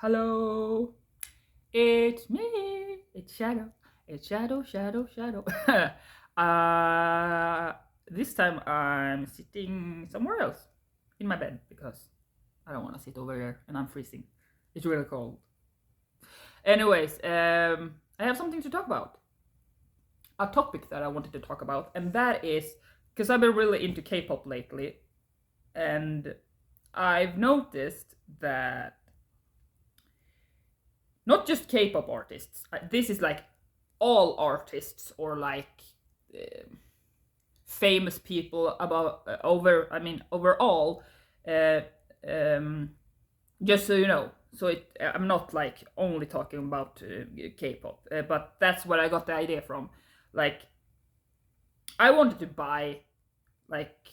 Hello, it's me. It's Shadow. It's Shadow, Shadow, Shadow. uh, this time I'm sitting somewhere else in my bed because I don't want to sit over there and I'm freezing. It's really cold. Anyways, I have something to talk about. A topic that I wanted to talk about, and that is because I've been really into K-pop lately, and I've noticed that not just K-pop artists. This is like all artists or like uh, famous people about overall. Uh, um, just so you know, I'm not like only talking about K-pop, but that's where I got the idea from. Like, I wanted to buy like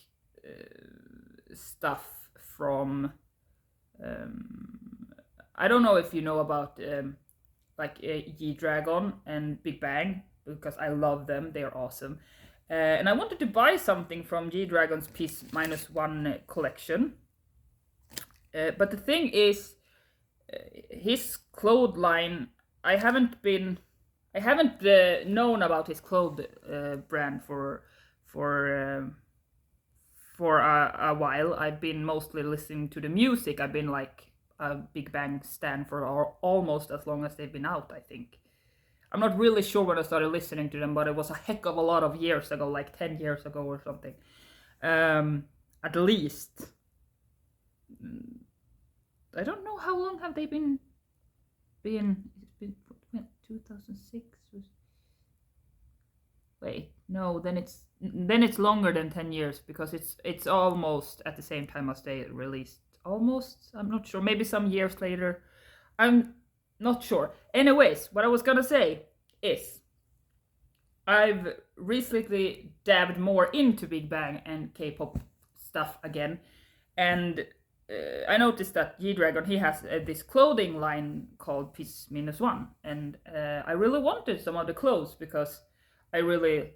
stuff from. I don't know if you know about like G Dragon and Big Bang because I love them. They are awesome. And I wanted to buy something from G Dragon's Piece Minus One collection. But the thing is, his clothes line, I haven't known about his clothes brand for for a while. I've been mostly listening to the music. I've been like a Big Bang stan for almost as long as they've been out, I think. I'm not really sure when I started listening to them, but it was a heck of a lot of years ago, like 10 years ago or something. At least. I don't know how long have they been. It's been 2006. Wait, no, then it's longer than 10 years because it's almost at the same time as they released. Almost, I'm not sure. Maybe some years later. I'm not sure. Anyways, what I was gonna say is I've recently dabbed more into Big Bang and K-pop stuff again, and I noticed that G Dragon he has this clothing line called Piece Minus One, and I really wanted some of the clothes because I really,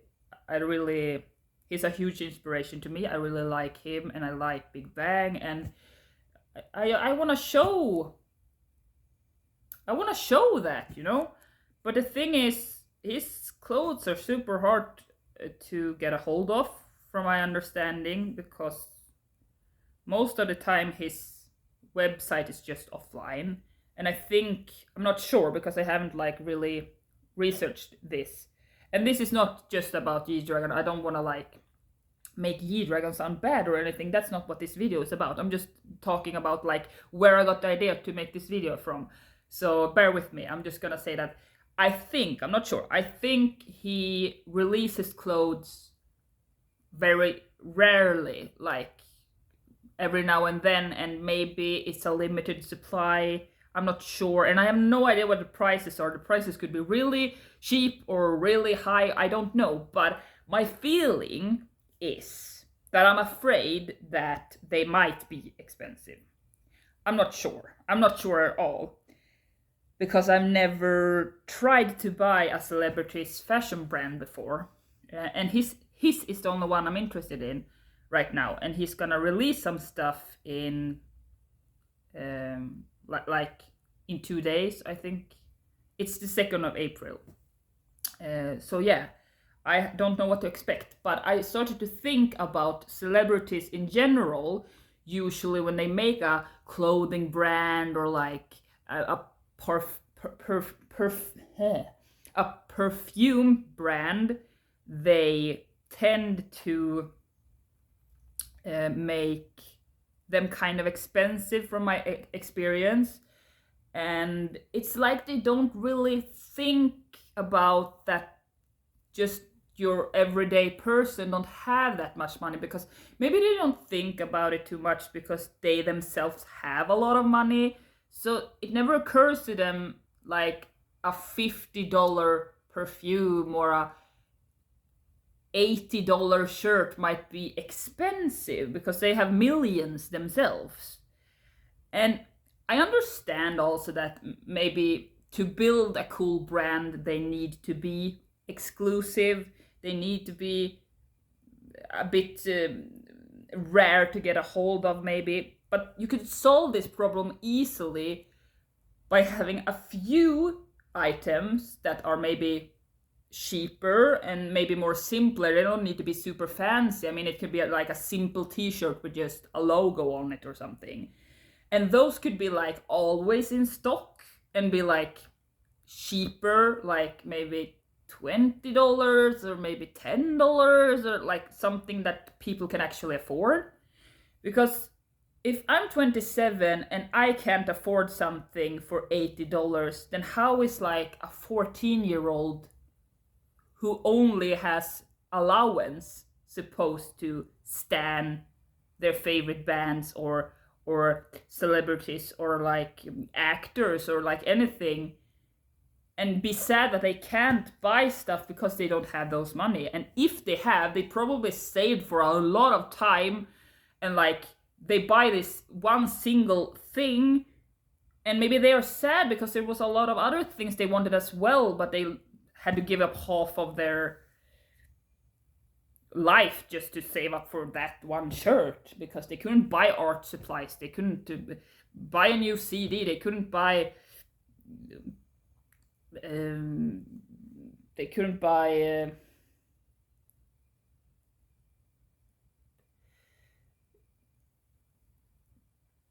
he's a huge inspiration to me. I really like him, and I like Big Bang, and I want to show. I want to show that, you know. But the thing is, his clothes are super hard to get a hold of, from my understanding, because most of the time his website is just offline. And I think, I'm not sure because I haven't like really researched this. And this is not just about G Dragon. I don't want to like make G Dragon sound bad or anything. That's not what this video is about. I'm just talking about like where I got the idea to make this video from. So bear with me. I'm just gonna say that I'm not sure. I think he releases clothes very rarely, like every now and then, and maybe it's a limited supply. I'm not sure, and I have no idea what the prices are. The prices could be really cheap or really high. I don't know, but my feeling is that I'm afraid that they might be expensive. I'm not sure. I'm not sure at all because I've never tried to buy a celebrity's fashion brand before, and his is the only one I'm interested in right now, and he's gonna release some stuff in like in 2 days. I think it's the 2nd of April. So yeah, I don't know what to expect, but I started to think about celebrities in general. Usually, when they make a clothing brand or like a a perfume brand, they tend to make them kind of expensive from my experience, and it's like they don't really think about that. Just your everyday person don't have that much money, because maybe they don't think about it too much because they themselves have a lot of money, so it never occurs to them like a $50 perfume or a $80 shirt might be expensive because they have millions themselves. And I understand also that maybe to build a cool brand, they need to be exclusive, they need to be a bit rare to get a hold of, maybe. But you could solve this problem easily by having a few items that are maybe cheaper and maybe more simpler. They don't need to be super fancy. I mean, it could be like a simple t-shirt with just a logo on it or something. And those could be like always in stock and be like cheaper, like maybe $20 or maybe $10 or like something that people can actually afford. Because if I'm 27 and I can't afford something for $80, then how is like a 14-year-old who only has allowance supposed to stan their favorite bands or celebrities or like actors or like anything, and be sad that they can't buy stuff because they don't have those money? And if they have, they probably saved for a lot of time, and like they buy this one single thing, and maybe they are sad because there was a lot of other things they wanted as well, but they had to give up half of their life just to save up for that one shirt, because they couldn't buy art supplies, they couldn't buy a new CD, they couldn't buy they couldn't buy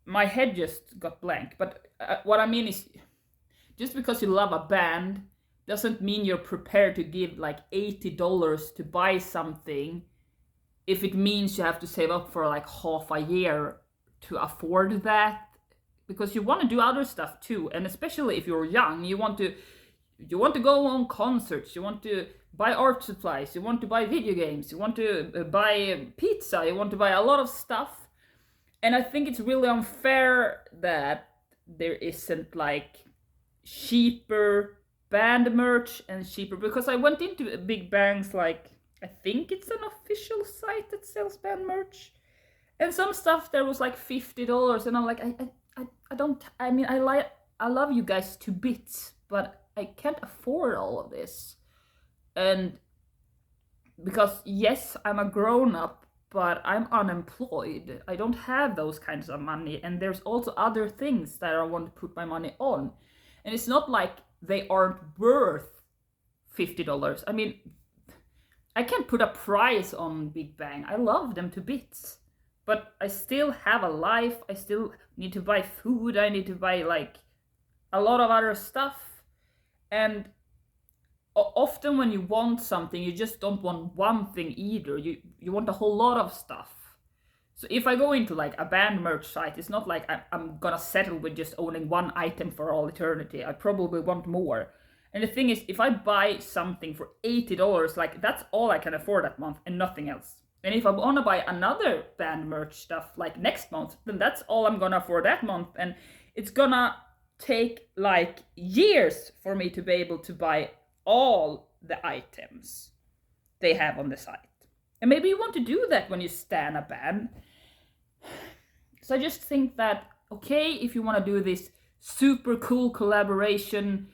my head just got blank. But what I mean is, just because you love a band doesn't mean you're prepared to give like $80 to buy something if it means you have to save up for like half a year to afford that, because you want to do other stuff too. And especially if you're young, you want to go on concerts, you want to buy art supplies, you want to buy video games, you want to buy pizza, you want to buy a lot of stuff. And I think it's really unfair that there isn't like cheaper band merch and cheaper, because I went into Big Bang's, like, I think it's an official site that sells band merch, and some stuff there was like $50, and I'm like, I don't, I mean, I love you guys to bits, but I can't afford all of this. And because yes, I'm a grown up, but I'm unemployed. I don't have those kinds of money, and there's also other things that I want to put my money on. And it's not like they aren't worth $50. I mean, I can't put a price on Big Bang. I love them to bits. But I still have a life. I still need to buy food. I need to buy like a lot of other stuff. And often when you want something, you just don't want one thing either. You want a whole lot of stuff. So if I go into like a band merch site, it's not like I'm gonna settle with just owning one item for all eternity. I probably want more. And the thing is, if I buy something for $80, like that's all I can afford that month and nothing else. And if I want to buy another band merch stuff like next month, then that's all I'm gonna afford that month. And it's gonna take like years for me to be able to buy all the items they have on the site. And maybe you want to do that when you stan a band. So I just think that, okay, if you want to do this super cool collaboration,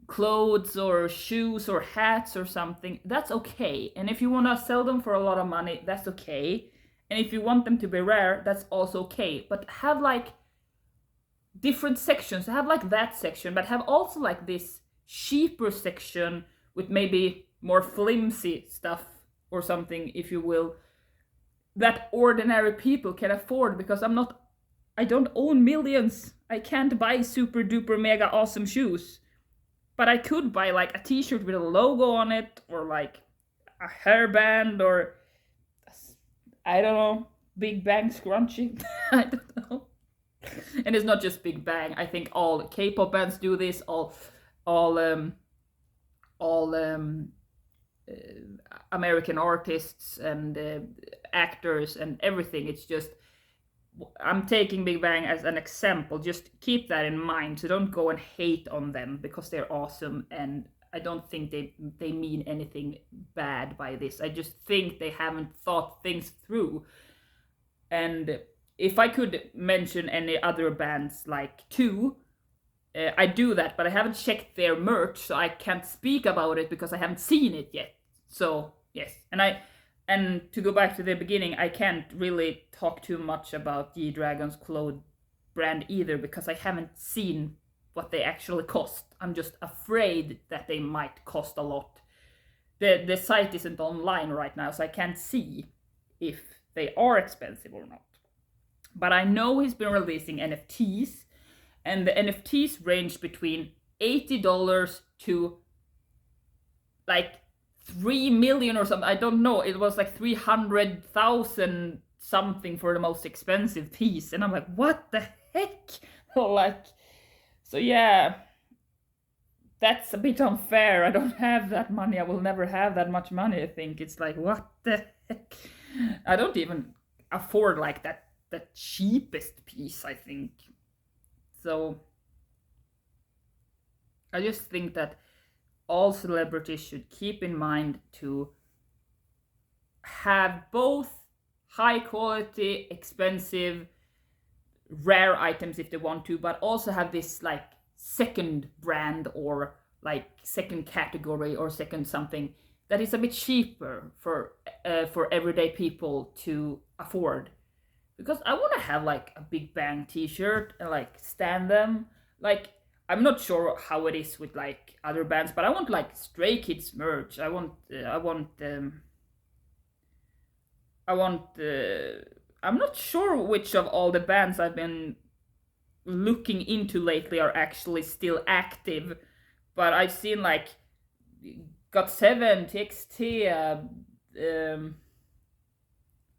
clothes or shoes or hats or something, that's okay. And if you want to sell them for a lot of money, that's okay. And if you want them to be rare, that's also okay. But have like different sections. Have like that section, but have also like this cheaper section with maybe more flimsy stuff or something, if you will, that ordinary people can afford, because I don't own millions. I can't buy super duper mega awesome shoes, but I could buy like a t-shirt with a logo on it, or like a hairband, or I don't know, Big Bang scrunchie. I don't know. And it's not just Big Bang. I think all K-pop bands do this. All American artists and actors and everything. It's just, I'm taking Big Bang as an example. Just keep that in mind. So don't go and hate on them because they're awesome. And I don't think they mean anything bad by this. I just think they haven't thought things through. And if I could mention any other bands like two, I do that, but I haven't checked their merch, so I can't speak about it because I haven't seen it yet. So yes, and to go back to the beginning, I can't really talk too much about G-Dragon's clothes brand either, because I haven't seen what they actually cost. I'm just afraid that they might cost a lot. The site isn't online right now, so I can't see if they are expensive or not. But I know he's been releasing NFTs, and the NFTs range between $80 to like 3 million or something. I don't know. It was like 300,000 something for the most expensive piece. And I'm like, what the heck? Like, so yeah, that's a bit unfair. I don't have that money. I will never have that much money, I think. It's like, what the heck? I don't even afford like that the cheapest piece, I think. So I just think that all celebrities should keep in mind to have both high quality, expensive, rare items if they want to, but also have this like second brand or like second category or second something that is a bit cheaper for everyday people to afford. Because I want to have like a Big Bang T-shirt and like stand them. Like I'm not sure how it is with like other bands, but I want like Stray Kids merch. I want. I'm not sure which of all the bands I've been looking into lately are actually still active, but I've seen like GOT7, TXT.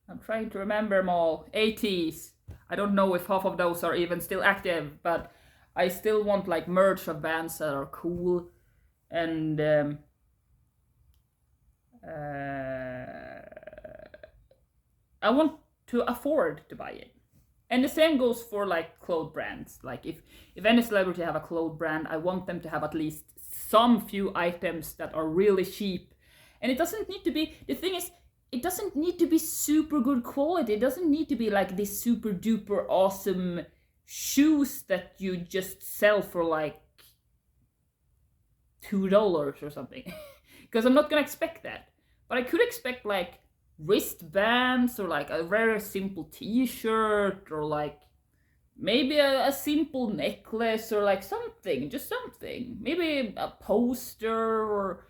I'm trying to remember them all. 80s. I don't know if half of those are even still active, but I still want like merch of bands that are cool, and I want to afford to buy it. And the same goes for like clothes brands. Like if any celebrity have a clothes brand, I want them to have at least some few items that are really cheap. And it doesn't need to be, the thing is, it doesn't need to be super good quality. It doesn't need to be like this super duper awesome shoes that you just sell for like $2 or something. Because I'm not gonna expect that. But I could expect like wristbands or like a very simple t-shirt or like maybe a simple necklace or like something, just something. Maybe a poster or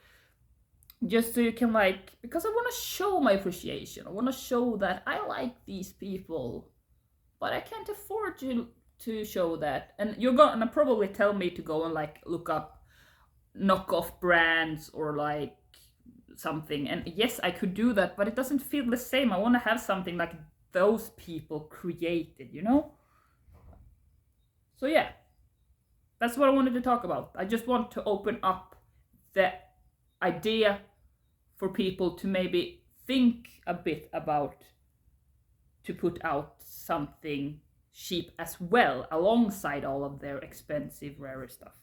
just so you can like, because I want to show my appreciation. I want to show that I like these people, but I can't afford to show that. And you're gonna probably tell me to go and like look up knockoff brands or like something. And yes, I could do that, but it doesn't feel the same. I want to have something like those people created, you know? So yeah, that's what I wanted to talk about. I just want to open up the idea for people to maybe think a bit about to put out something cheap as well alongside all of their expensive rare stuff.